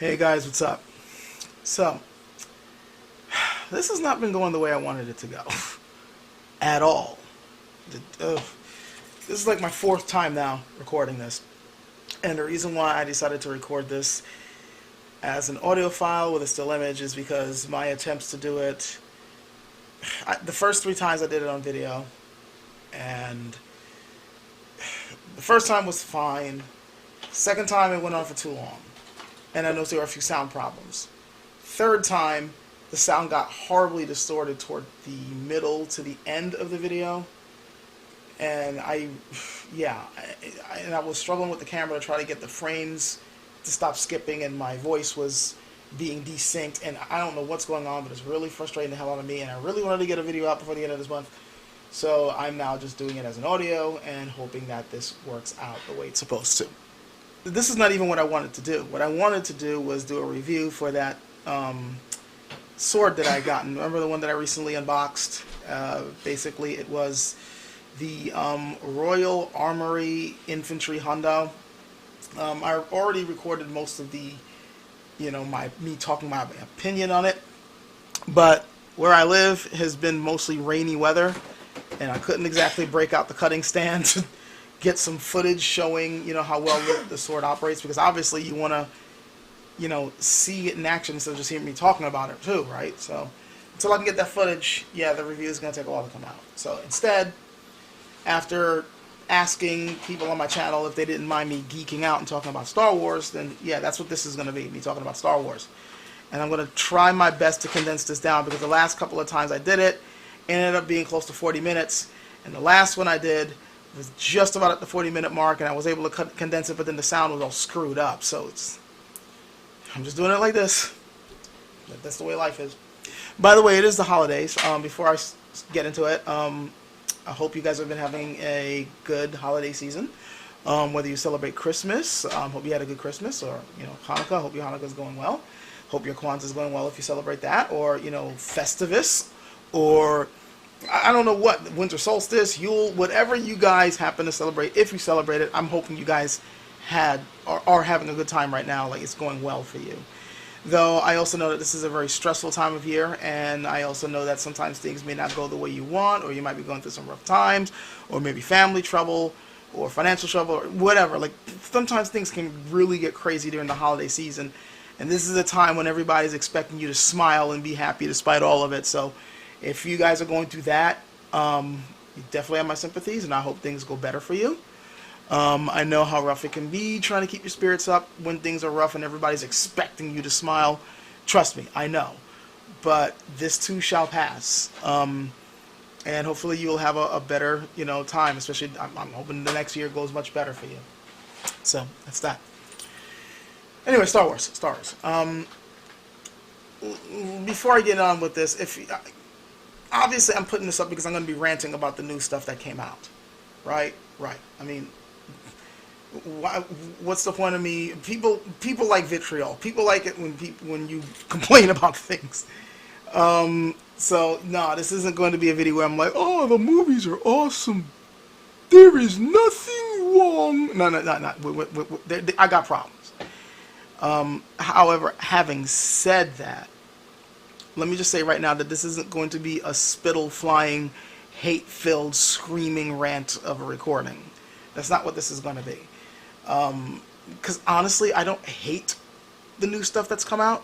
Hey guys, what's up? So, this has not been going the way I wanted it to go. At all. This is like my fourth time now recording this. And the reason why I decided to record this as an audio file with a still image is because my attempts to do it... the first three times I did it on video, and the first time was fine. Second time it went on for too long. And I noticed there were a few sound problems. Third time, the sound got horribly distorted toward the middle to the end of the video. And I was struggling with the camera to try to get the frames to stop skipping, and my voice was being desynced, and I don't know what's going on, but it's really frustrating the hell out of me, and I really wanted to get a video out before the end of this month. So I'm now just doing it as an audio and hoping that this works out the way it's supposed to. This is not even what I wanted to do. What I wanted to do was do a review for that sword that I gotten. Remember the one that I recently unboxed? Basically, it was the Royal Armory Infantry Hundo. I already recorded most of the, me talking my opinion on it. But where I live has been mostly rainy weather, and I couldn't exactly break out the cutting stand to get some footage showing, how well the sword operates, because obviously you want to, see it in action instead of just hearing me talking about it too, right? So until I can get that footage, the review is going to take a while to come out. So instead, after asking people on my channel if they didn't mind me geeking out and talking about Star Wars, then that's what this is going to be, me talking about Star Wars. And I'm going to try my best to condense this down, because the last couple of times I did it, ended up being close to 40 minutes. And the last one I did was just about at the 40-minute mark, and I was able to condense it, but then the sound was all screwed up. So I'm just doing it like this. That's the way life is. By the way, it is the holidays. Before I get into it, I hope you guys have been having a good holiday season. Whether you celebrate Christmas, hope you had a good Christmas, or Hanukkah. Hope your Hanukkah is going well. Hope your Kwanzaa is going well if you celebrate that, or Festivus, or I don't know what, winter solstice, Yule, whatever you guys happen to celebrate. If you celebrate it, I'm hoping you guys are having a good time right now, like it's going well for you. Though I also know that this is a very stressful time of year, and I also know that sometimes things may not go the way you want, or you might be going through some rough times, or maybe family trouble, or financial trouble, or whatever. Like, sometimes things can really get crazy during the holiday season, and this is a time when everybody's expecting you to smile and be happy despite all of it. So if you guys are going through that, you definitely have my sympathies, and I hope things go better for you. I know how rough it can be trying to keep your spirits up when things are rough and everybody's expecting you to smile. Trust me, I know. But this too shall pass. And hopefully you'll have a better, time. Especially, I'm hoping the next year goes much better for you. So, that's that. Anyway, Star Wars. Before I get on with this, obviously I'm putting this up because I'm going to be ranting about the new stuff that came out. Right. I mean, what's the point of me? People like vitriol. People like it when you complain about things. So no, this isn't going to be a video where I'm like, oh, the movies are awesome. There is nothing wrong. No. I got problems. However, having said that, let me just say right now that this isn't going to be a spittle-flying, hate-filled, screaming rant of a recording. That's not what this is going to be. Because honestly, I don't hate the new stuff that's come out.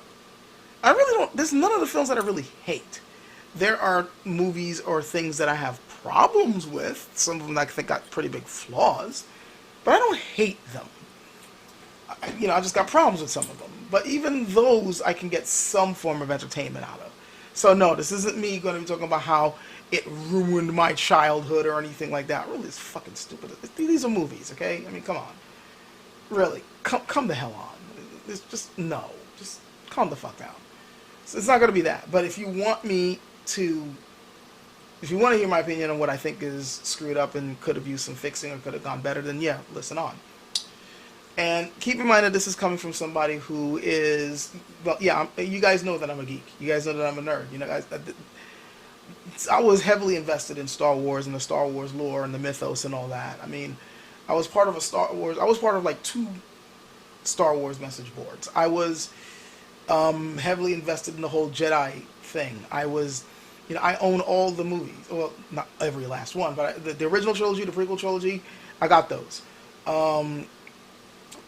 I really don't. There's none of the films that I really hate. There are movies or things that I have problems with. Some of them I think got pretty big flaws. But I don't hate them. I just got problems with some of them. But even those, I can get some form of entertainment out of. So no, this isn't me going to be talking about how it ruined my childhood or anything like that. Really, it's fucking stupid. These are movies, okay? I mean, come on. Really, come the hell on. It's just, no. Just calm the fuck down. So it's not going to be that. But if you want to hear my opinion on what I think is screwed up and could have used some fixing or could have gone better, then listen on. And keep in mind that this is coming from somebody who is, you guys know that I'm a geek. You guys know that I'm a nerd. I was heavily invested in Star Wars and the Star Wars lore and the mythos and all that. I mean, I was part of like two Star Wars message boards. I was heavily invested in the whole Jedi thing. I was, I own all the movies. Well, not every last one, but the original trilogy, the prequel trilogy, I got those.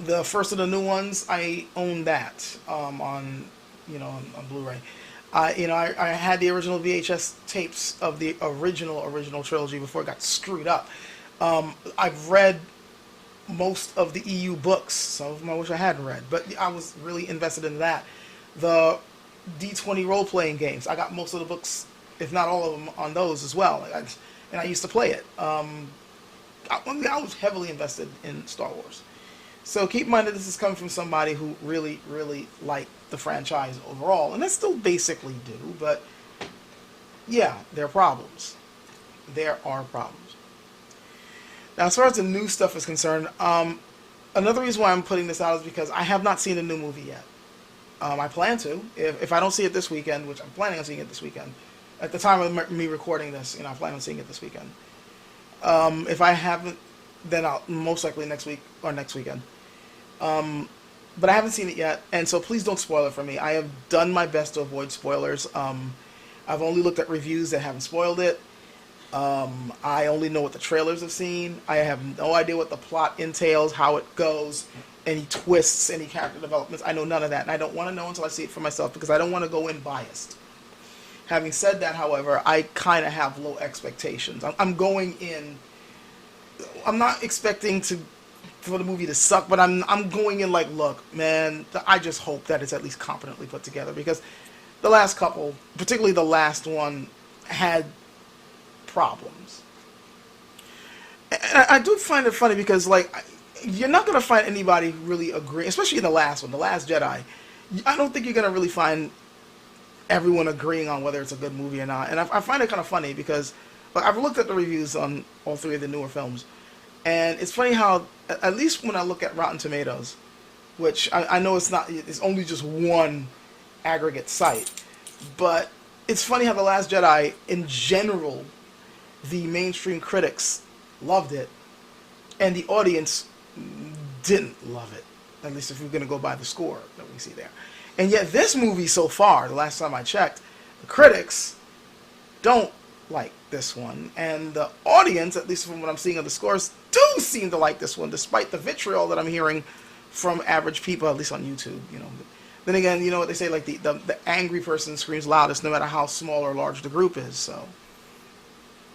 The first of the new ones, I own that on Blu-ray. I had the original VHS tapes of the original trilogy before it got screwed up. I've read most of the EU books. Some of them I wish I hadn't read, but I was really invested in that. The D20 role-playing games, I got most of the books, if not all of them, on those as well. And I used to play it. I was heavily invested in Star Wars. So keep in mind that this is coming from somebody who really, really liked the franchise overall. And I still basically do, but yeah, there are problems. There are problems. Now, as far as the new stuff is concerned, another reason why I'm putting this out is because I have not seen the new movie yet. I plan to. If I don't see it this weekend, which I'm planning on seeing it this weekend, at the time of me recording this, I plan on seeing it this weekend. If I haven't, then I'll most likely next week or next weekend. But I haven't seen it yet, and so please don't spoil it for me. I have done my best to avoid spoilers. I've only looked at reviews that haven't spoiled it. I only know what the trailers have seen. I have no idea what the plot entails, how it goes, any twists, any character developments. I know none of that, and I don't want to know until I see it for myself because I don't want to go in biased. Having said that, however, I kind of have low expectations. I'm going in. I'm not expecting for the movie to suck, but I'm going in like, look, man, I just hope that it's at least competently put together because the last couple, particularly the last one, had problems. And I do find it funny because, like, you're not going to find anybody really agree, especially in the last one, The Last Jedi. I don't think you're going to really find everyone agreeing on whether it's a good movie or not. And I find it kind of funny because I've looked at the reviews on all three of the newer films. And it's funny how, at least when I look at Rotten Tomatoes, which I know it's only just one aggregate site, but it's funny how The Last Jedi, in general, the mainstream critics loved it, and the audience didn't love it, at least if you're going to go by the score that we see there. And yet this movie so far, the last time I checked, the critics don't like this one, and the audience, at least from what I'm seeing of the scores, do seem to like this one, despite the vitriol that I'm hearing from average people, at least on YouTube. Then again, you know what they say, like the angry person screams loudest, no matter how small or large the group is. So,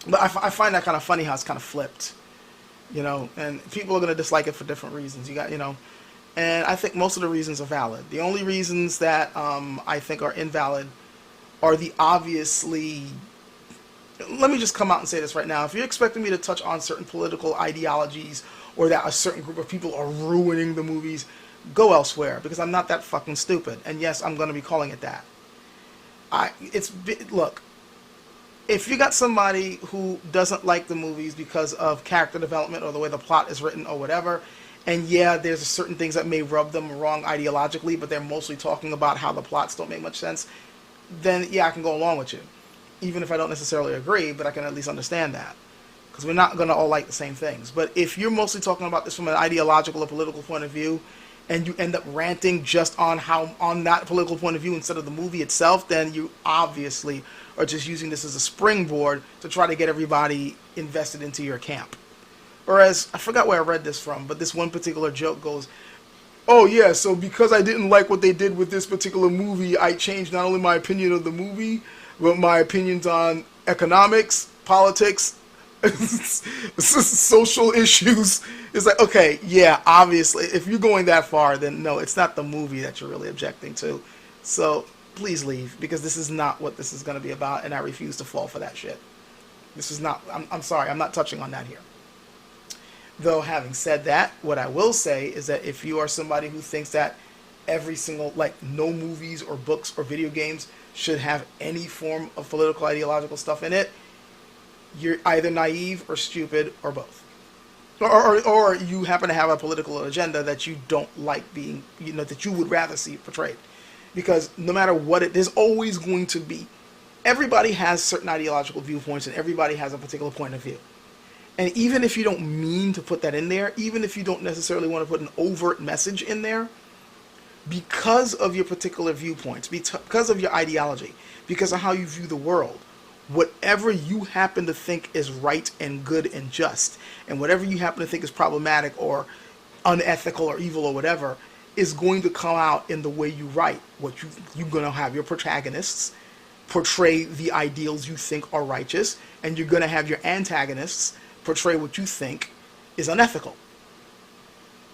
but I find that kind of funny how it's kind of flipped, and people are going to dislike it for different reasons. And I think most of the reasons are valid. The only reasons that I think are invalid are the obviously. Let me just come out and say this right now. If you're expecting me to touch on certain political ideologies or that a certain group of people are ruining the movies, go elsewhere, because I'm not that fucking stupid. And yes, I'm going to be calling it that. Look, if you got somebody who doesn't like the movies because of character development or the way the plot is written or whatever, and yeah, there's certain things that may rub them wrong ideologically, but they're mostly talking about how the plots don't make much sense, then yeah, I can go along with you. Even if I don't necessarily agree, but I can at least understand that. Because we're not going to all like the same things. But if you're mostly talking about this from an ideological or political point of view, and you end up ranting just on that political point of view instead of the movie itself, then you obviously are just using this as a springboard to try to get everybody invested into your camp. Whereas, I forgot where I read this from, but this one particular joke goes, oh yeah, so because I didn't like what they did with this particular movie, I changed not only my opinion of the movie, but my opinions on economics, politics, social issues. It's like, okay, yeah, obviously, if you're going that far, then no, it's not the movie that you're really objecting to. So please leave, because this is not what this is going to be about, and I refuse to fall for that shit. This is not, I'm sorry, I'm not touching on that here. Though, having said that, what I will say is that if you are somebody who thinks that every single, no movies or books or video games should have any form of political ideological stuff in it, you're either naive or stupid or both. Or you happen to have a political agenda that you don't like being, that you would rather see portrayed. Because no matter what there's always going to be, everybody has certain ideological viewpoints and everybody has a particular point of view. And even if you don't mean to put that in there, even if you don't necessarily want to put an overt message in there, because of your particular viewpoints, because of your ideology, because of how you view the world, whatever you happen to think is right and good and just, and whatever you happen to think is problematic or unethical or evil or whatever, is going to come out in the way you write. You're going to have your protagonists portray the ideals you think are righteous, and you're going to have your antagonists portray what you think is unethical.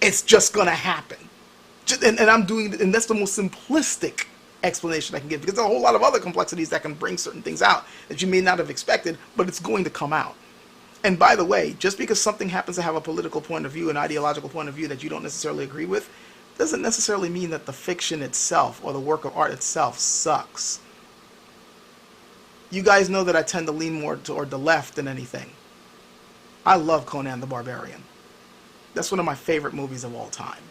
It's just going to happen. And that's the most simplistic explanation I can give, because there's a whole lot of other complexities that can bring certain things out that you may not have expected, but it's going to come out. And by the way, just because something happens to have a political point of view, an ideological point of view that you don't necessarily agree with, doesn't necessarily mean that the fiction itself or the work of art itself sucks. You guys know that I tend to lean more toward the left than anything. I love Conan the Barbarian. That's one of my favorite movies of all time.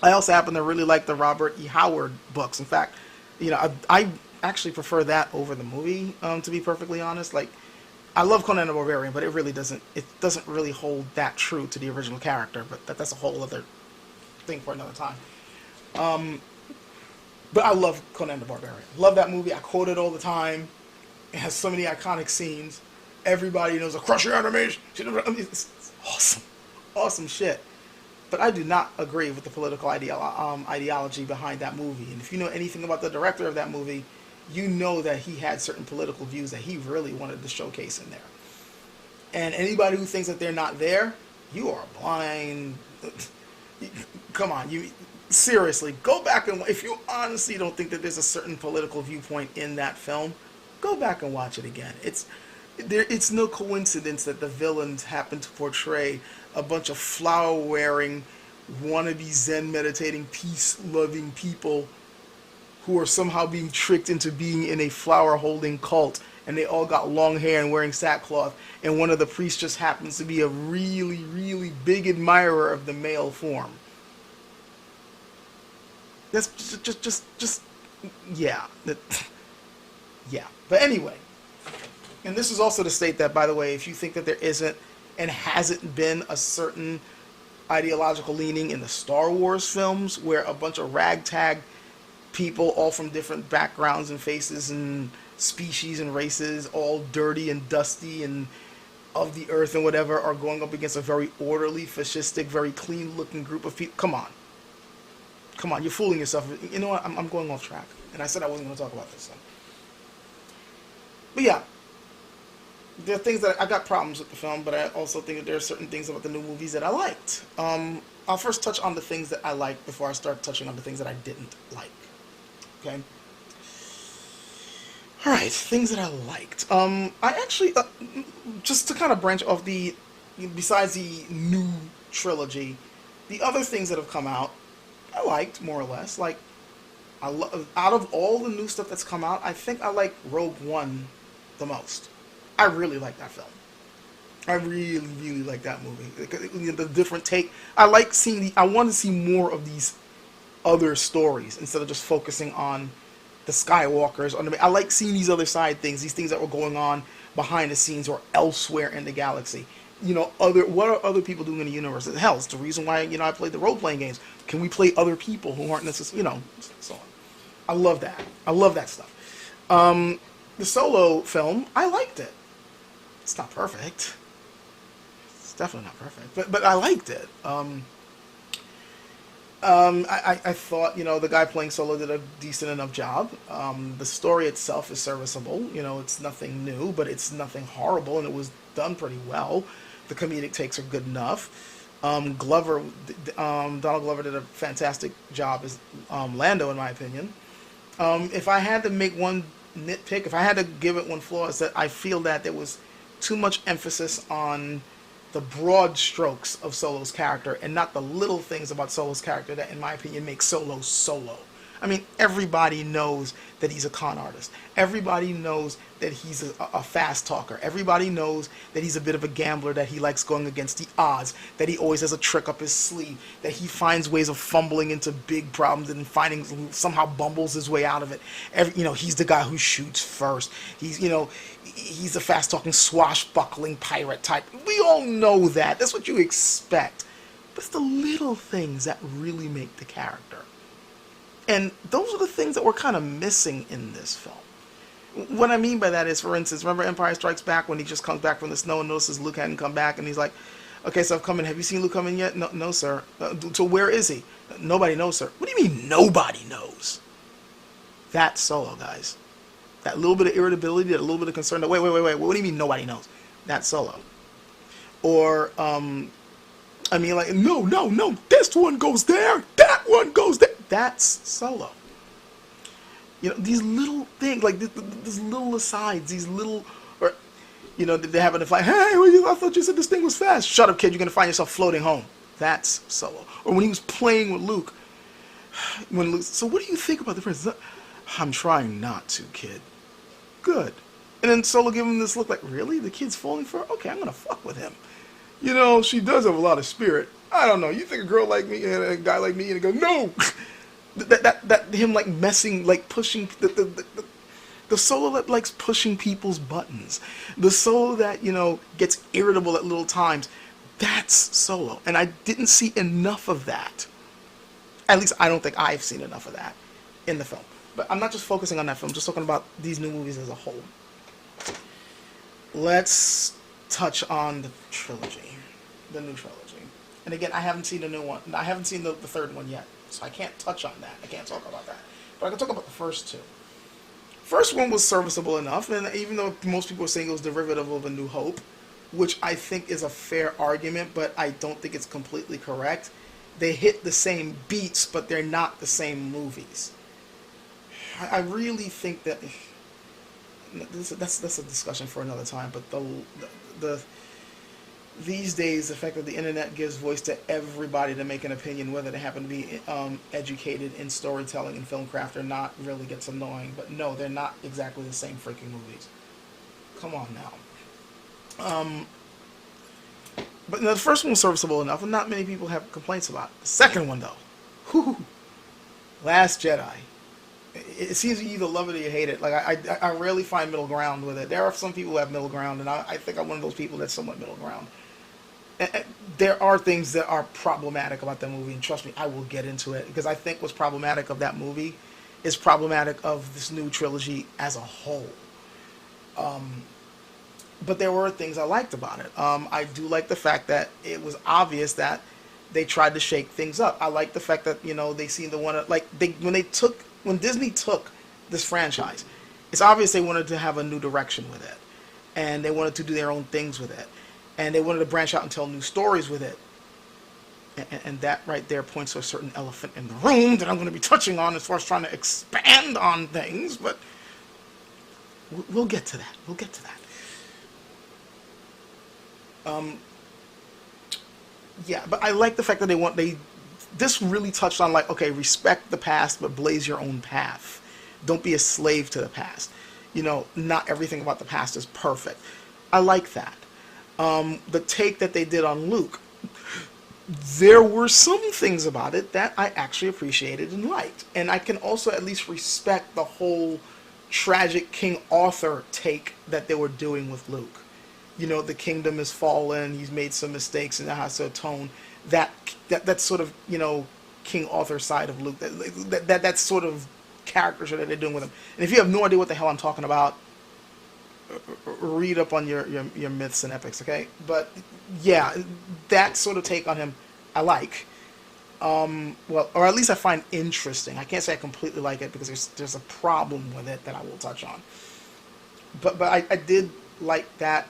I also happen to really like the Robert E. Howard books. In fact, I actually prefer that over the movie, to be perfectly honest. Like, I love Conan the Barbarian, but it doesn't really hold that true to the original character, but that's a whole other thing for another time. But I love Conan the Barbarian. Love that movie. I quote it all the time. It has so many iconic scenes. Everybody knows a crush your enemies. It's awesome. Awesome shit. But I do not agree with the political ideology behind that movie. And if you know anything about the director of that movie, you know that he had certain political views that he really wanted to showcase in there. And anybody who thinks that they're not there, you are blind. Come on, seriously, go back and, if you honestly don't think that there's a certain political viewpoint in that film, go back and watch it again. It's no coincidence that the villains happen to portray a bunch of flower-wearing, wannabe Zen meditating, peace-loving people who are somehow being tricked into being in a flower-holding cult, and they all got long hair and wearing sackcloth, and one of the priests just happens to be a really, really big admirer of the male form. That's just yeah. Yeah. But anyway, and this is also to state that, by the way, if you think that there isn't and hasn't been a certain ideological leaning in the Star Wars films where a bunch of ragtag people, all from different backgrounds and faces and species and races, all dirty and dusty and of the earth and whatever, are going up against a very orderly, fascistic, very clean-looking group of people. Come on, you're fooling yourself. You know what? I'm going off track, and I said I wasn't going to talk about this. So. But yeah, there are things that I got problems with the film, but I also think that there are certain things about the new movies that I liked. I'll first touch on the things that I liked before I start touching on the things that I didn't like. Okay. All right, things that I liked. I actually, just to kind of branch off besides the new trilogy, the other things that have come out, I liked more or less. Like, out of all the new stuff that's come out, I think I like Rogue One the most. I really like that film. I really, really like that movie. The different take. I want to see more of these other stories instead of just focusing on the Skywalkers. I like seeing these other side things, these things that were going on behind the scenes or elsewhere in the galaxy. What are other people doing in the universe? Hell, it's the reason why, I played the role-playing games. Can we play other people who aren't necessarily, so on. I love that. I love that stuff. The Solo film, I liked it. It's not perfect. It's definitely not perfect, but I liked it. I thought, the guy playing Solo did a decent enough job. The story itself is serviceable. It's nothing new, but it's nothing horrible, and it was done pretty well. The comedic takes are good enough. Donald Glover did a fantastic job as Lando, in my opinion. If I had to make one nitpick, if I had to give it one flaw, is that I feel that there was too much emphasis on the broad strokes of Solo's character and not the little things about Solo's character that, in my opinion, make Solo Solo. I mean, everybody knows that he's a con artist. Everybody knows that he's a fast talker. Everybody knows that he's a bit of a gambler, that he likes going against the odds, that he always has a trick up his sleeve, that he finds ways of fumbling into big problems and finding somehow bumbles his way out of it. He's the guy who shoots first. He's a fast talking swashbuckling pirate type. We all know that. That's what you expect. But it's the little things that really make the character. And those are the things that we're kind of missing in this film. What I mean by that is, for instance, remember Empire Strikes Back when he just comes back from the snow and notices Luke hadn't come back, and he's like, okay, so I've come in. Have you seen Luke come in yet? No, sir. So where is he? Nobody knows, sir. What do you mean nobody knows? That's Solo, guys. That little bit of irritability, that little bit of concern, that wait, what do you mean nobody knows? That's Solo. Or, no, this one goes there, that one goes there. That's Solo. These little things, like these little asides, these little, or, they're having to fight. Hey, I thought you said this thing was fast. Shut up, kid. You're going to find yourself floating home. That's Solo. Or when he was playing with Luke. So what do you think about the princess? I'm trying not to, kid. Good. And then Solo gave him this look like, really? The kid's falling for her? Okay, I'm going to fuck with him. She does have a lot of spirit. I don't know. You think a girl like me and a guy like me and go, no! that him like messing, like pushing, the Solo that likes pushing people's buttons. The Solo that, gets irritable at little times. That's Solo. And I didn't see enough of that. At least I don't think I've seen enough of that in the film. But I'm not just focusing on that film, I'm just talking about these new movies as a whole. Let's touch on the trilogy. The new trilogy. And again, I haven't seen the new one. I haven't seen the third one yet. So I can't touch on that. I can't talk about that. But I can talk about the first two. First one was serviceable enough, and even though most people are saying it was derivative of A New Hope, which I think is a fair argument, but I don't think it's completely correct. They hit the same beats, but they're not the same movies. I really think that that's a discussion for another time. But these days, the fact that the internet gives voice to everybody to make an opinion, whether they happen to be educated in storytelling and filmcraft or not, really gets annoying. But no, they're not exactly the same freaking movies. Come on now. But the first one was serviceable enough, and not many people have complaints about it. The second one, though, Last Jedi. It seems you either love it or you hate it. Like I rarely find middle ground with it. There are some people who have middle ground, and I think I'm one of those people that's somewhat middle ground. There are things that are problematic about that movie, and trust me, I will get into it, because I think what's problematic of that movie is problematic of this new trilogy as a whole. But there were things I liked about it. I do like the fact that it was obvious that they tried to shake things up. I like the fact that they seemed to want to when Disney took this franchise, it's obvious they wanted to have a new direction with it, and they wanted to do their own things with it, and they wanted to branch out and tell new stories with it. And that right there points to a certain elephant in the room that I'm going to be touching on as far as trying to expand on things, but we'll get to that. We'll get to that. Yeah, but I like the fact that this really touched on, like, okay, respect the past, but blaze your own path. Don't be a slave to the past. Not everything about the past is perfect. I like that. The take that they did on Luke, there were some things about it that I actually appreciated and liked. And I can also at least respect the whole tragic King Arthur take that they were doing with Luke. The kingdom has fallen, he's made some mistakes, and now has to atone. That's sort of, King Arthur side of Luke. That's sort of caricature that they're doing with him. And if you have no idea what the hell I'm talking about, read up on your myths and epics, okay? But yeah, that sort of take on him, I like. Well, or at least I find interesting. I can't say I completely like it, because there's a problem with it that I will touch on. But I did like that.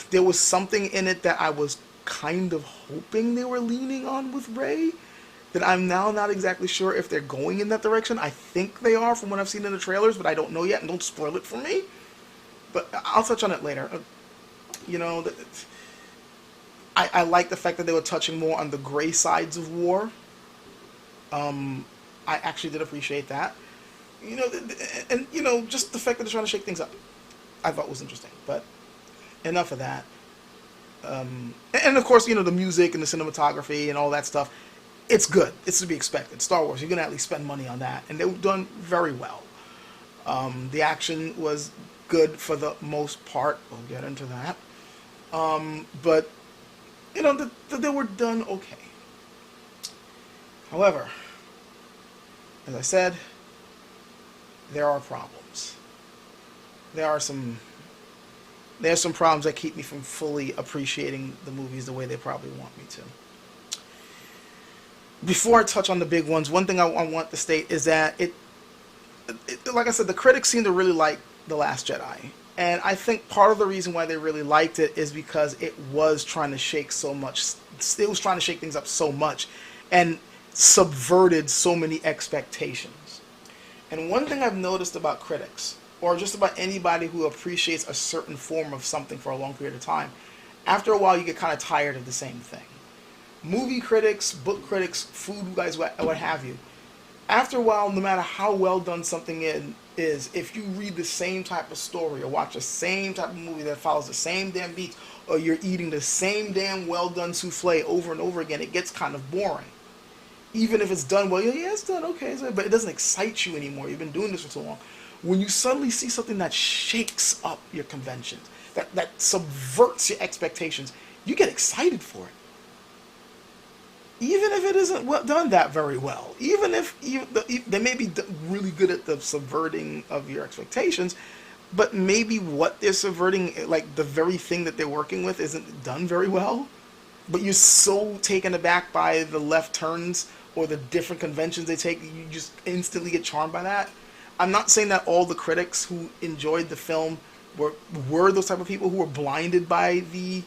There was something in it that I was kind of hoping they were leaning on with Rey, that I'm now not exactly sure if they're going in that direction. I think they are from what I've seen in the trailers, but I don't know yet, and don't spoil it for me. But I'll touch on it later. I like the fact that they were touching more on the gray sides of war. I actually did appreciate that. You know, and you know, just the fact that they're trying to shake things up, I thought was interesting. But enough of that. And of course, you know, the music and the cinematography and all that stuff. It's good. It's to be expected. Star Wars, you're gonna at least spend money on that, and they were done very well. The action was good for the most part. We'll get into that. But you know, they were done okay. However, as I said, there are problems. There's some problems that keep me from fully appreciating the movies the way they probably want me to. Before I touch on the big ones, one thing I want to state is that it, like I said, the critics seem to really like The Last Jedi. And I think part of the reason why they really liked it is because it was trying to shake so much. It was trying to shake things up so much and subverted so many expectations. And one thing I've noticed about critics, or just about anybody who appreciates a certain form of something for a long period of time, after a while you get kind of tired of the same thing. Movie critics, book critics, food guys, what have you. After a while, no matter how well done something is, if you read the same type of story or watch the same type of movie that follows the same damn beats, or you're eating the same damn well done souffle over and over again, it gets kind of boring. Even if it's done well, yeah, it's done okay, but it doesn't excite you anymore. You've been doing this for so long. When you suddenly see something that shakes up your conventions, that subverts your expectations, you get excited for it. Even if it isn't done that very well, even if they may be really good at the subverting of your expectations, but maybe what they're subverting, like the very thing that they're working with, isn't done very well, but you're so taken aback by the left turns or the different conventions they take, you just instantly get charmed by that. I'm not saying that all the critics who enjoyed the film were those type of people who were blinded by the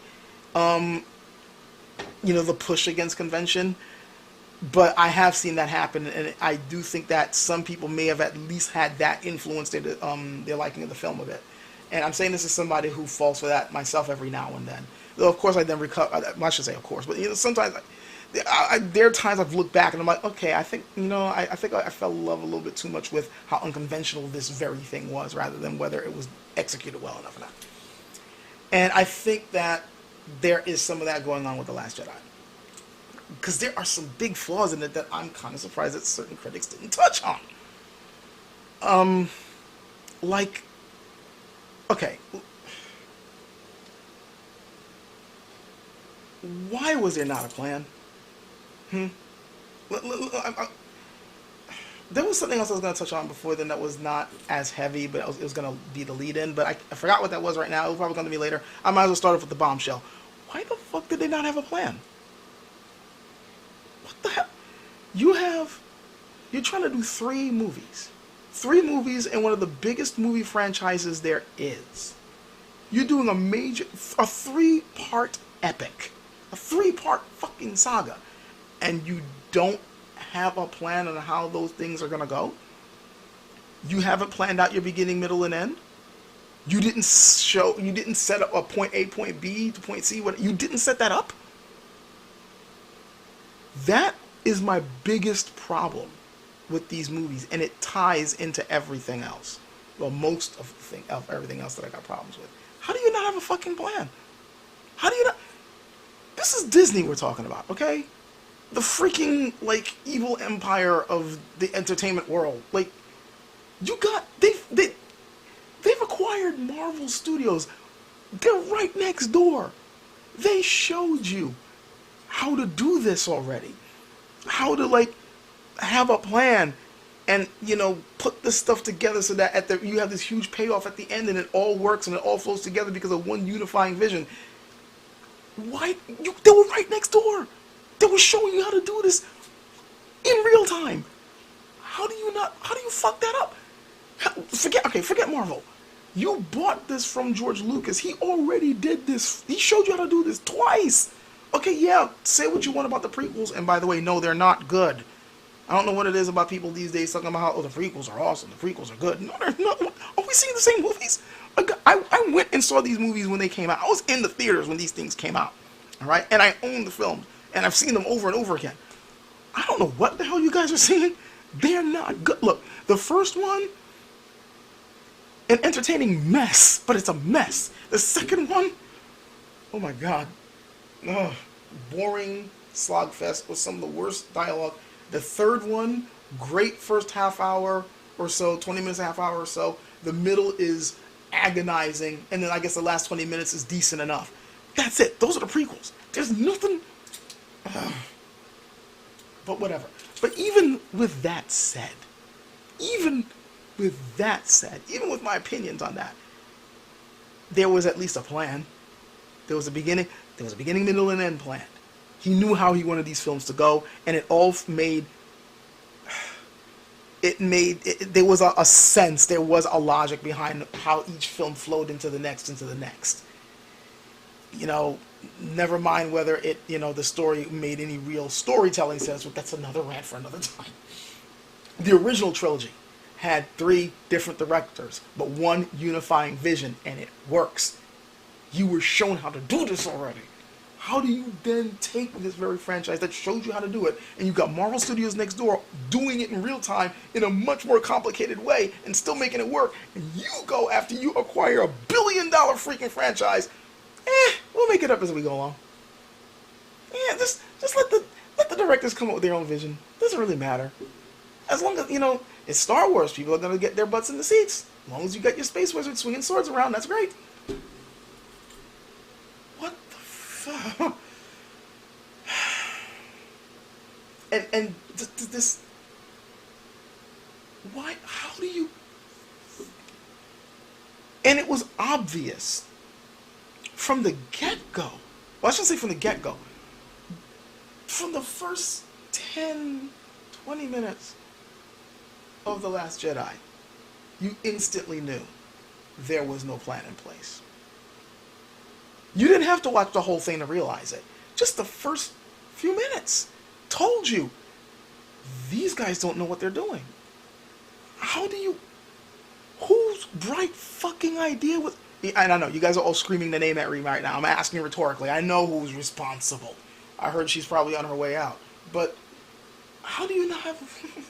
the push against convention, but I have seen that happen, and I do think that some people may have at least had that influence their liking of the film a bit. And I'm saying this as somebody who falls for that myself every now and then. Though of course I then recover. I should say of course, but sometimes there are times I've looked back and I'm like, okay, I think I think I fell in love a little bit too much with how unconventional this very thing was, rather than whether it was executed well enough or not. And I think that there is some of that going on with The Last Jedi, because there are some big flaws in it that I'm kind of surprised that certain critics didn't touch on. Okay, why was there not a plan? There was something else I was going to touch on before then that was not as heavy, but it was going to be the lead-in, but I forgot what that was right now. It was probably going to be later. I might as well start off with the bombshell. Why the fuck did they not have a plan? What the hell? You're trying to do 3 movies. 3 movies in one of the biggest movie franchises there is. You're doing a 3-part epic. A 3-part fucking saga. And you don't have a plan on how those things are going to go? You haven't planned out your beginning, middle, and end? You didn't set up a point A, point B to point C. You didn't set that up? That is my biggest problem with these movies, and it ties into everything else. Well, most of everything else that I got problems with. How do you not have a fucking plan? How do you not? This is Disney we're talking about, okay? The freaking, evil empire of the entertainment world. They've acquired Marvel Studios. They're right next door. They showed you how to do this already. How to, have a plan and, put this stuff together so that you have this huge payoff at the end and it all works and it all flows together because of one unifying vision. Why? They were right next door. They were showing you how to do this in real time. How do you fuck that up? Forget Marvel. You bought this from George Lucas. He already did this. He showed you how to do this twice. Okay, yeah, say what you want about the prequels. And by the way, no, they're not good. I don't know what it is about people these days talking about how, the prequels are awesome. The prequels are good. No, they're not. Are we seeing the same movies? I went and saw these movies when they came out. I was in the theaters when these things came out. All right? And I own the films. And I've seen them over and over again. I don't know what the hell you guys are seeing. They're not good. Look, the first one, an entertaining mess, but it's a mess. The second one, oh my god, ugh, boring slogfest with some of the worst dialogue. The third one, great first half hour or so, 20 minutes, a half hour or so. The middle is agonizing, and then I guess the last 20 minutes is decent enough. That's it. Those are the prequels. There's nothing. But whatever. But even with that said, even with my opinions on that, there was at least a plan. There was a beginning, middle, and end planned. He knew how he wanted these films to go, and it all made. There was a sense, there was a logic behind how each film flowed into the next. You know, never mind whether it, you know, the story made any real storytelling sense, but that's another rant for another time. The original trilogy had 3 different directors, but one unifying vision, and it works. You were shown how to do this already. How do you then take this very franchise that showed you how to do it, and you've got Marvel Studios next door doing it in real time in a much more complicated way and still making it work, and you go after you acquire $1 billion freaking franchise, we'll make it up as we go along. Yeah, just let the directors come up with their own vision. Doesn't really matter. As long as, you know, it's Star Wars, people are going to get their butts in the seats. As long as you got your space wizard swinging swords around, that's great. What the fuck? And this, why, how do you, and it was obvious from the get-go. Well, I shouldn't say from the get-go. From the first 10, 20 minutes of The Last Jedi, you instantly knew there was no plan in place. You didn't have to watch the whole thing to realize it. Just the first few minutes told you, these guys don't know what they're doing. How do you, whose bright fucking idea was, and I know, you guys are all screaming the name at me right now. I'm asking rhetorically. I know who's responsible. I heard she's probably on her way out. But how do you not have...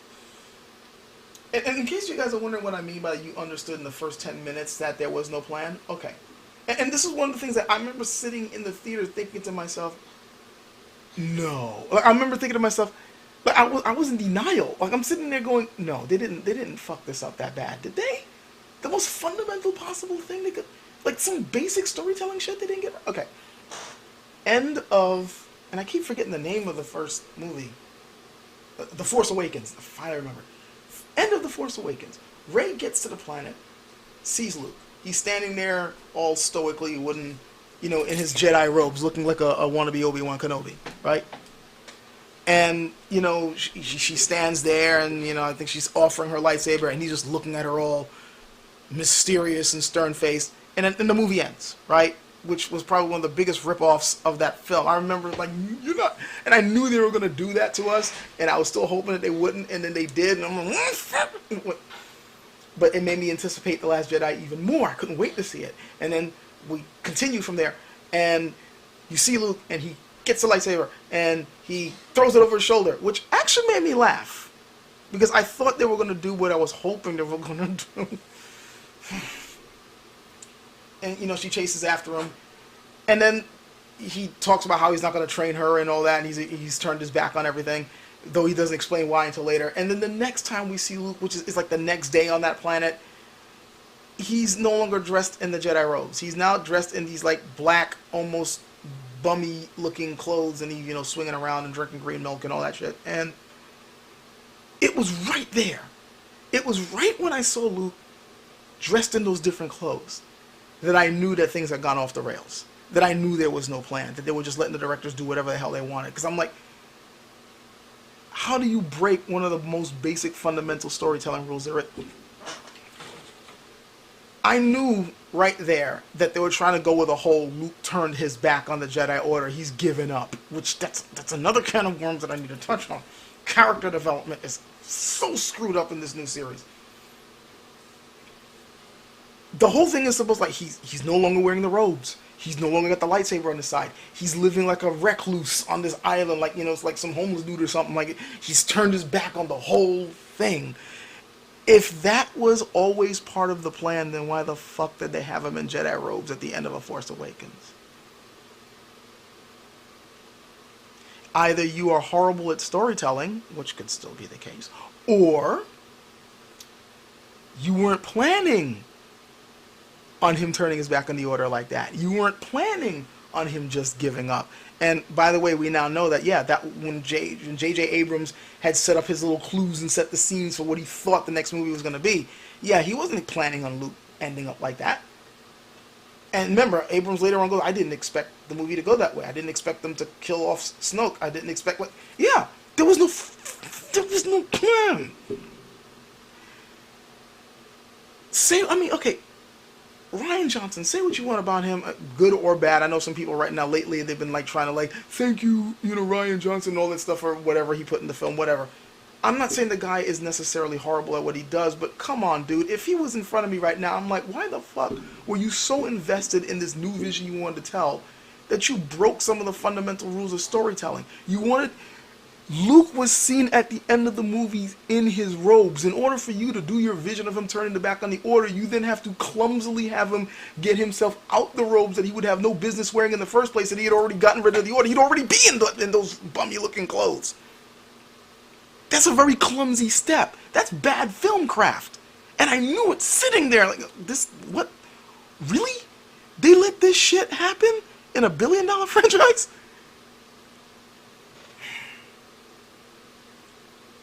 and in case you guys are wondering what I mean by you understood in the first 10 minutes that there was no plan, okay. And this is one of the things that I remember sitting in the theater thinking to myself, no. Like, I remember thinking to myself, like, I was in denial. Like, I'm sitting there going, no, they didn't fuck this up that bad, did they? The most fundamental possible thing they could, like some basic storytelling shit they didn't get. Okay. End of, and I keep forgetting the name of the first movie. The Force Awakens. I finally remember. End of The Force Awakens. Rey gets to the planet, sees Luke. He's standing there all stoically, wooden, you know, in his Jedi robes, looking like a wannabe Obi-Wan Kenobi, right? And, you know, she stands there, and, you know, I think she's offering her lightsaber, and he's just looking at her all mysterious and stern-faced. And then the movie ends, right? Which was probably one of the biggest rip-offs of that film. I remember, like, you're not... And I knew they were going to do that to us, and I was still hoping that they wouldn't, and then they did, and I'm like... But it made me anticipate The Last Jedi even more. I couldn't wait to see it. And then we continue from there, and you see Luke, and he gets the lightsaber, and he throws it over his shoulder, which actually made me laugh. Because I thought they were going to do what I was hoping they were going to do. And, you know, she chases after him. And then he talks about how he's not going to train her and all that, and he's turned his back on everything, though he doesn't explain why until later. And then the next time we see Luke, which is like the next day on that planet, he's no longer dressed in the Jedi robes. He's now dressed in these, like, black, almost bummy-looking clothes, and he's, you know, swinging around and drinking green milk and all that shit. And it was right there. It was right when I saw Luke dressed in those different clothes that I knew that things had gone off the rails. That I knew there was no plan. That they were just letting the directors do whatever the hell they wanted. Because I'm like, how do you break one of the most basic fundamental storytelling rules there is? I knew right there that they were trying to go with a whole Luke turned his back on the Jedi Order. He's given up. Which, that's another can of worms that I need to touch on. Character development is so screwed up in this new series. The whole thing is supposed, like, he's no longer wearing the robes. He's no longer got the lightsaber on his side. He's living like a recluse on this island, like, you know, it's like some homeless dude or something. Like, he's turned his back on the whole thing. If that was always part of the plan, then why the fuck did they have him in Jedi robes at the end of A Force Awakens? Either you are horrible at storytelling, which could still be the case, or you weren't planning on him turning his back on the Order like that. You weren't planning on him just giving up. And by the way, we now know that, yeah, that when J.J. Abrams had set up his little clues and set the scenes for what he thought the next movie was going to be, yeah, he wasn't planning on Luke ending up like that. And remember, Abrams later on goes, I didn't expect the movie to go that way. I didn't expect them to kill off Snoke. I didn't expect what... Yeah, there was no plan. Okay, Rian Johnson, say what you want about him, good or bad. I know some people right now lately, they've been like trying to like, thank you, Rian Johnson, all that stuff, or whatever he put in the film, whatever. I'm not saying the guy is necessarily horrible at what he does, but come on, dude. If he was in front of me right now, I'm like, why the fuck were you so invested in this new vision you wanted to tell that you broke some of the fundamental rules of storytelling? Luke was seen at the end of the movie in his robes. In order for you to do your vision of him turning the back on the Order, you then have to clumsily have him get himself out the robes that he would have no business wearing in the first place, and he had already gotten rid of the Order. He'd already be in those bummy-looking clothes. That's a very clumsy step. That's bad film craft. And I knew it sitting there. Like, what? Really? They let this shit happen in a billion-dollar franchise?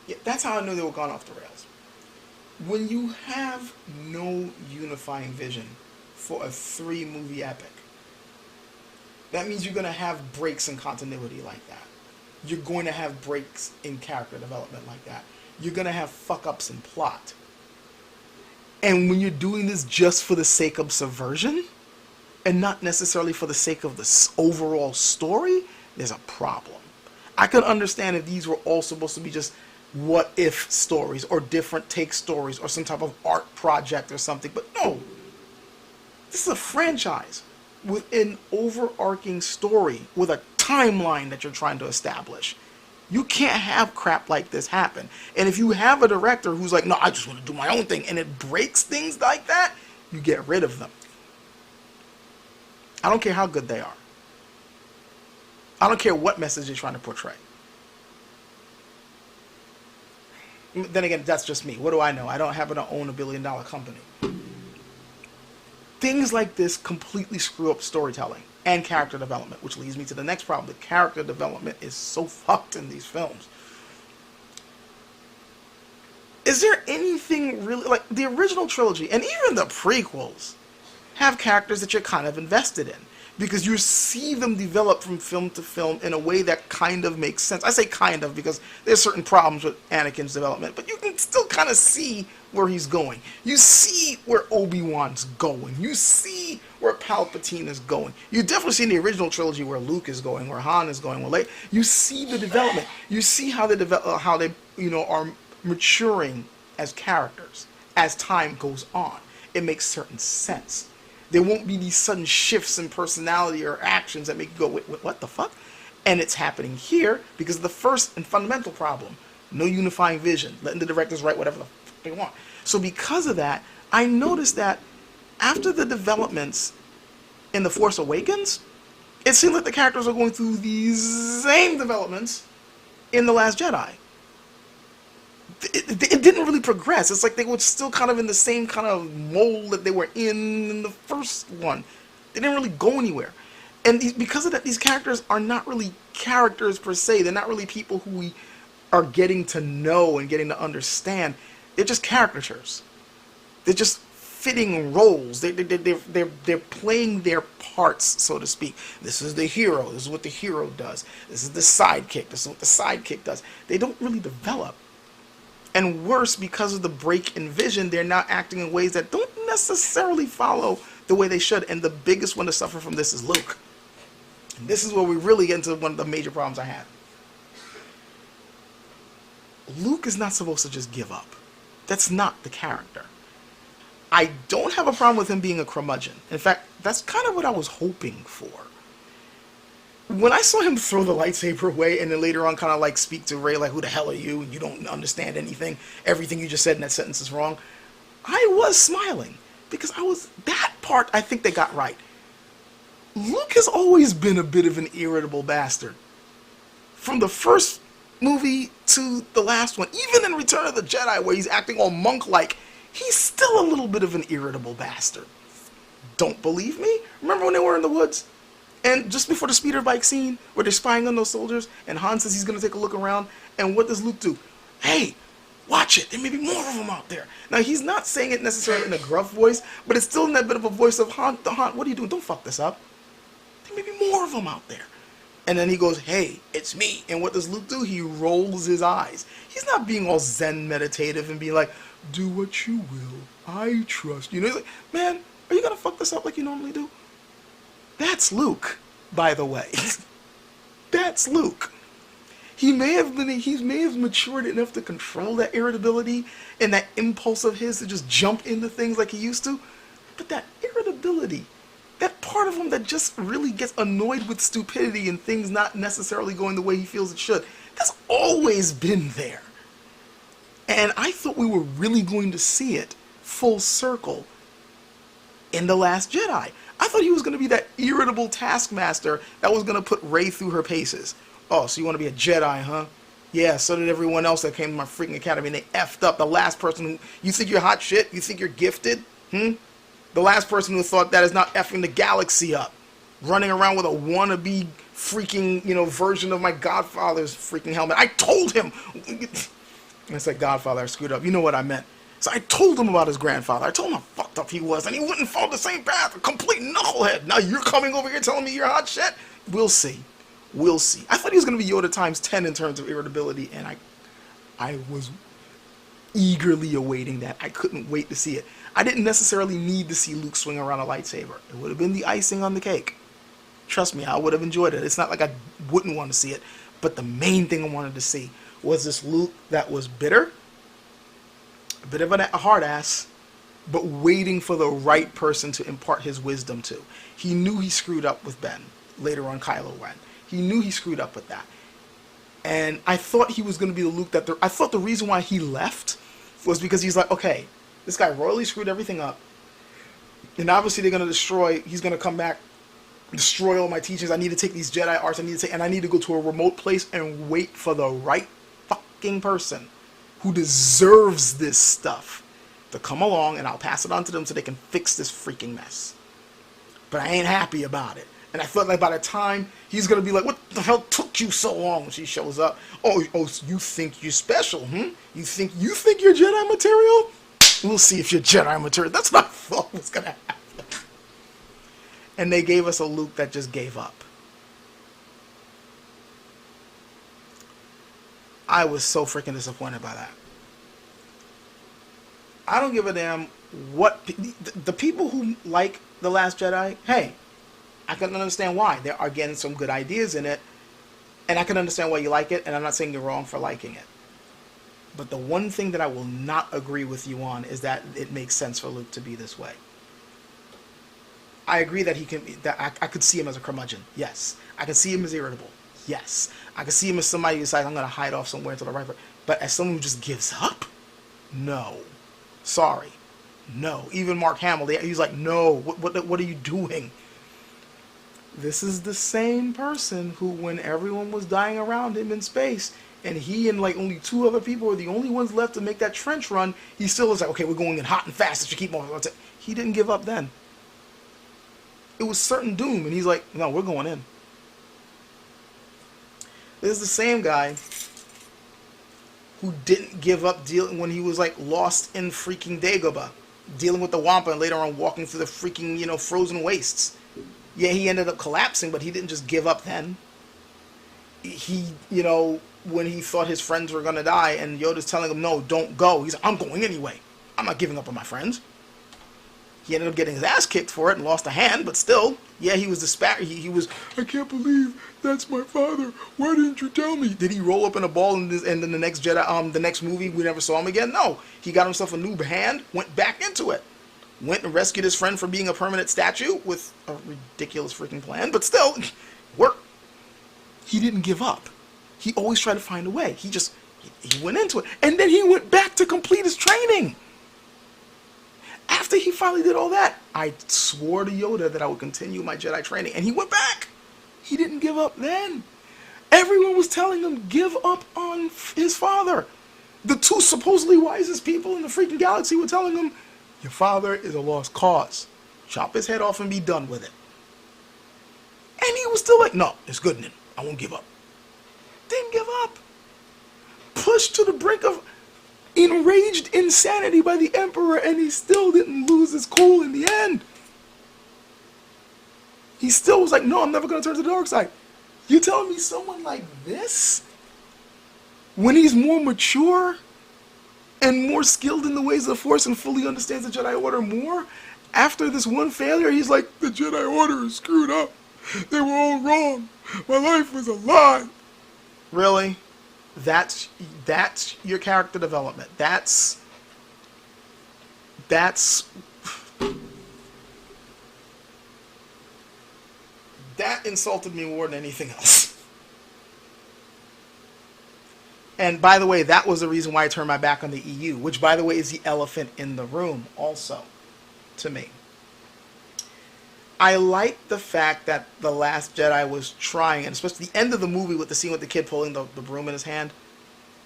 Yeah, that's how I knew they were gone off the rails. When you have no unifying vision for a 3-movie epic, that means you're going to have breaks in continuity like that. You're going to have breaks in character development like that. You're going to have fuck-ups in plot. And when you're doing this just for the sake of subversion, and not necessarily for the sake of the overall story, there's a problem. I could understand if these were all supposed to be just what-if stories, or different take stories, or some type of art project or something, but no. This is a franchise with an overarching story, with a timeline that you're trying to establish. You can't have crap like this happen. And if you have a director who's like, no, I just want to do my own thing, and it breaks things like that, you get rid of them. I don't care how good they are. I don't care what message they're trying to portray. Then again, that's just me. What do I know? I don't happen to own a billion-dollar company. Things like this completely screw up storytelling and character development, which leads me to the next problem. The character development is so fucked in these films. Is there anything really... Like, the original trilogy, and even the prequels, have characters that you're kind of invested in, because you see them develop from film to film in a way that kind of makes sense. I say kind of because there's certain problems with Anakin's development, but you can still kind of see where he's going. You see where Obi-Wan's going. You see where Palpatine is going. You definitely see in the original trilogy where Luke is going, where Han is going. You see the development. You see how they are maturing as characters as time goes on. It makes certain sense. There won't be these sudden shifts in personality or actions that make you go, wait, what the fuck? And it's happening here because of the first and fundamental problem. No unifying vision. Letting the directors write whatever the fuck they want. So because of that, I noticed that after the developments in The Force Awakens, it seemed like the characters are going through these same developments in The Last Jedi. It didn't really progress. It's like they were still kind of in the same kind of mold that they were in the first one. They didn't really go anywhere. And because of that, these characters are not really characters per se. They're not really people who we are getting to know and getting to understand. They're just caricatures. They're just fitting roles. They're playing their parts, so to speak. This is the hero. This is what the hero does. This is the sidekick. This is what the sidekick does. They don't really develop. And worse, because of the break in vision, they're now acting in ways that don't necessarily follow the way they should. And the biggest one to suffer from this is Luke. And this is where we really get into one of the major problems I have. Luke is not supposed to just give up. That's not the character. I don't have a problem with him being a curmudgeon. In fact, that's kind of what I was hoping for. When I saw him throw the lightsaber away and then later on kind of like speak to Rey like, who the hell are you? You don't understand anything. Everything you just said in that sentence is wrong. I was smiling because that part I think they got right. Luke has always been a bit of an irritable bastard. From the first movie to the last one, even in Return of the Jedi where he's acting all monk-like, he's still a little bit of an irritable bastard. Don't believe me? Remember when they were in the woods? And just before the speeder bike scene, where they're spying on those soldiers, and Han says he's going to take a look around, and what does Luke do? Hey, watch it, there may be more of them out there. Now, he's not saying it necessarily in a gruff voice, but it's still in that bit of a voice of, Han, what are you doing? Don't fuck this up. There may be more of them out there. And then he goes, hey, it's me. And what does Luke do? He rolls his eyes. He's not being all Zen meditative and being like, do what you will, I trust you. He's like, man, are you going to fuck this up like you normally do? That's Luke, by the way. That's Luke. He may have matured enough to control that irritability and that impulse of his to just jump into things like he used to. But that irritability, that part of him that just really gets annoyed with stupidity and things not necessarily going the way he feels it should, that's always been there. And I thought we were really going to see it full circle in The Last Jedi. I thought he was going to be that irritable taskmaster that was going to put Rey through her paces. Oh, so you want to be a Jedi, huh? Yeah, so did everyone else that came to my freaking academy, and they effed up. The last person who... You think you're hot shit? You think you're gifted? The last person who thought that is not effing the galaxy up. Running around with a wannabe freaking, version of my Godfather's freaking helmet. I told him... I said Godfather, I screwed up. You know what I meant. So I told him about his grandfather. I told him how fucked up he was, and he wouldn't follow the same path. A complete knucklehead. Now you're coming over here telling me you're hot shit? We'll see. We'll see. I thought he was going to be Yoda times 10 in terms of irritability, and I was eagerly awaiting that. I couldn't wait to see it. I didn't necessarily need to see Luke swing around a lightsaber. It would have been the icing on the cake. Trust me, I would have enjoyed it. It's not like I wouldn't want to see it, but the main thing I wanted to see was this Luke that was bitter, a bit of a hard ass, but waiting for the right person to impart his wisdom to. He knew he screwed up with Ben, later on Kylo Ren. He knew he screwed up with that. And I thought he was going to be the Luke that... I thought the reason why he left was because he's like, okay, this guy royally screwed everything up. And obviously they're going to destroy... He's going to come back, destroy all my teachings. I need to take these Jedi arts. And I need to go to a remote place and wait for the right fucking person who deserves this stuff to come along, and I'll pass it on to them so they can fix this freaking mess. But I ain't happy about it. And I felt like by the time he's going to be like, what the hell took you so long when she shows up? Oh, you think you're special, You think you're Jedi material? We'll see if you're Jedi material. That's what I thought was going to happen. And they gave us a Luke that just gave up. I was so freaking disappointed by that. I don't give a damn what... The people who like The Last Jedi, hey, I can understand why. There are, again, some good ideas in it, and I can understand why you like it, and I'm not saying you're wrong for liking it. But the one thing that I will not agree with you on is that it makes sense for Luke to be this way. I agree that he can... That I could see him as a curmudgeon, yes. I could see him as irritable, yes. I could see him as somebody who decides, I'm going to hide off somewhere until the right... But as someone who just gives up? No. Sorry. No. Even Mark Hamill, he's like, no, what are you doing? This is the same person who, when everyone was dying around him in space, and he and like only 2 other people were the only ones left to make that trench run, he still was like, okay, we're going in hot and fast if you keep on. He didn't give up then. It was certain doom, and he's like, no, we're going in. This is the same guy who didn't give up dealing when he was like lost in freaking Dagobah, dealing with the Wampa and later on walking through the freaking, frozen wastes. Yeah, he ended up collapsing, but he didn't just give up then. He, when he thought his friends were going to die and Yoda's telling him, no, don't go. He's like, I'm going anyway. I'm not giving up on my friends. He ended up getting his ass kicked for it and lost a hand, but still, yeah, he was he was, I can't believe that's my father. Why didn't you tell me? Did he roll up in a ball and then the next Jedi, the next movie, we never saw him again? No. He got himself a new hand, went back into it. went and rescued his friend from being a permanent statue with a ridiculous freaking plan, but still, worked. He didn't give up. He always tried to find a way. He went into it. And then he went back to complete his training. After he finally did all that, I swore to Yoda that I would continue my Jedi training, and he went back. He didn't give up then. Everyone was telling him, give up on his father. The two supposedly wisest people in the freaking galaxy were telling him, your father is a lost cause. Chop his head off and be done with it. And he was still like, no, it's good, then. I won't give up. Didn't give up. Pushed to the brink of enraged insanity by the Emperor, and he still didn't lose his cool in the end. He still was like, no, I'm never going to turn to the dark side. You telling me someone like this, when he's more mature and more skilled in the ways of the Force and fully understands the Jedi Order more, after this one failure, he's like, the Jedi Order is screwed up. They were all wrong. My life was a lie. Really? That's your character development. That insulted me more than anything else. And by the way, that was the reason why I turned my back on the EU, which by the way is the elephant in the room also, to me. I like the fact that The Last Jedi was trying, and especially the end of the movie with the scene with the kid pulling the broom in his hand.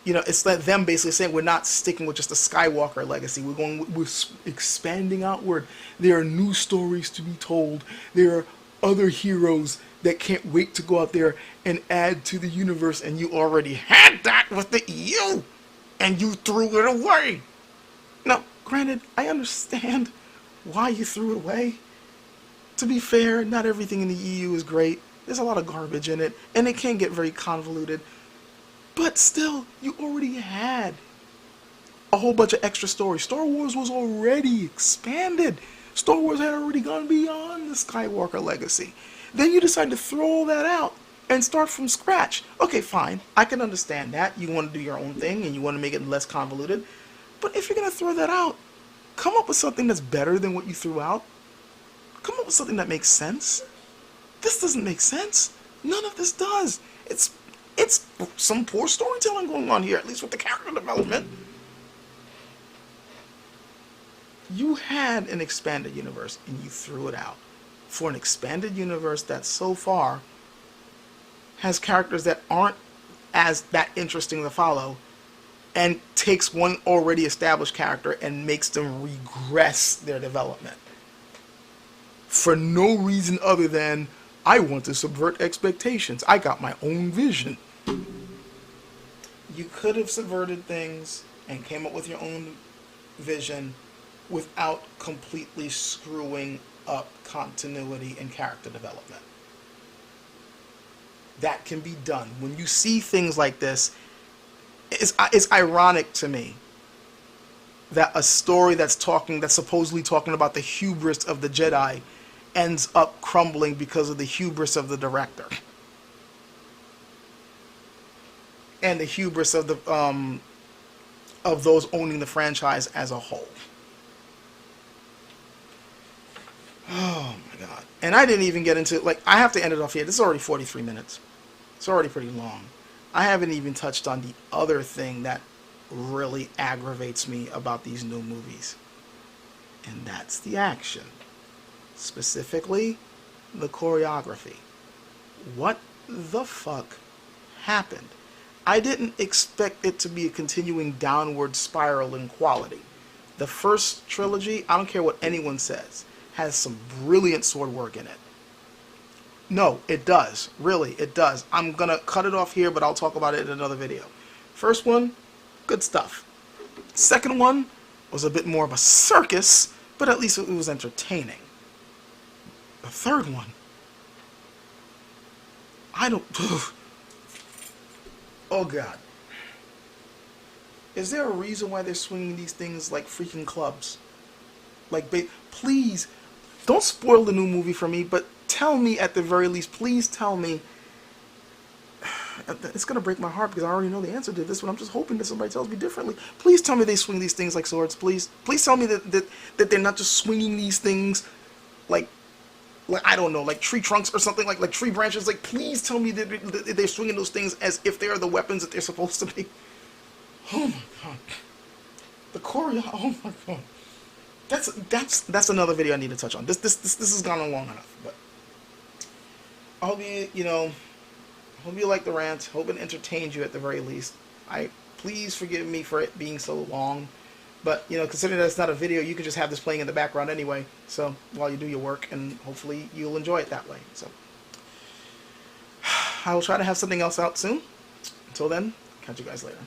You know, it's like them basically saying we're not sticking with just a Skywalker legacy. We're expanding outward. There are new stories to be told. There are other heroes that can't wait to go out there and add to the universe. And you already had that with the EU, and you threw it away. Now, granted, I understand why you threw it away. To be fair, not everything in the EU is great. There's a lot of garbage in it, and it can get very convoluted. But still, you already had a whole bunch of extra stories. Star Wars was already expanded. Star Wars had already gone beyond the Skywalker legacy. Then you decide to throw all that out and start from scratch. Okay, fine. I can understand that. You want to do your own thing, and you want to make it less convoluted. But if you're going to throw that out, come up with something that's better than what you threw out. Come up with something that makes sense. This doesn't make sense. None of this does. It's some poor storytelling going on here, at least with the character development. You had an expanded universe, and you threw it out. For an expanded universe that so far has characters that aren't as that interesting to follow, and takes one already established character and makes them regress their development. For no reason other than, I want to subvert expectations. I got my own vision. You could have subverted things and came up with your own vision without completely screwing up continuity and character development. That can be done. When you see things like this, it's ironic to me that a story that's supposedly talking about the hubris of the Jedi ends up crumbling because of the hubris of the director and the hubris of those owning the franchise as a whole. Oh my god. And I didn't even get into, like, I have to end it off here. This is already 43 minutes. It's already pretty long. I haven't even touched on the other thing that really aggravates me about these new movies. And that's the action. Specifically, the choreography. What the fuck happened? I didn't expect it to be a continuing downward spiral in quality. The first trilogy, I don't care what anyone says, has some brilliant sword work in it. No, it does. Really, it does. I'm going to cut it off here, but I'll talk about it in another video. First one, good stuff. Second one was a bit more of a circus, but at least it was entertaining. The third one, I don't... Oh god. Is there a reason why they're swinging these things like freaking clubs? Like, please, don't spoil the new movie for me, but tell me at the very least, please tell me it's gonna break my heart because I already know the answer to this, but I'm just hoping that somebody tells me differently. Please tell me they swing these things like swords. Please tell me that they're not just swinging these things like I don't know, like tree trunks or something, like tree branches. Like, please tell me that they're swinging those things as if they are the weapons that they're supposed to be. Oh my god, the choreo. Oh my god, that's another video I need to touch on. This has gone on long enough, but I hope hope you like the rant. Hope it entertained you at the very least. Please forgive me for it being so long. But, considering that it's not a video, you can just have this playing in the background anyway. So, while you do your work, and hopefully you'll enjoy it that way. So, I will try to have something else out soon. Until then, catch you guys later.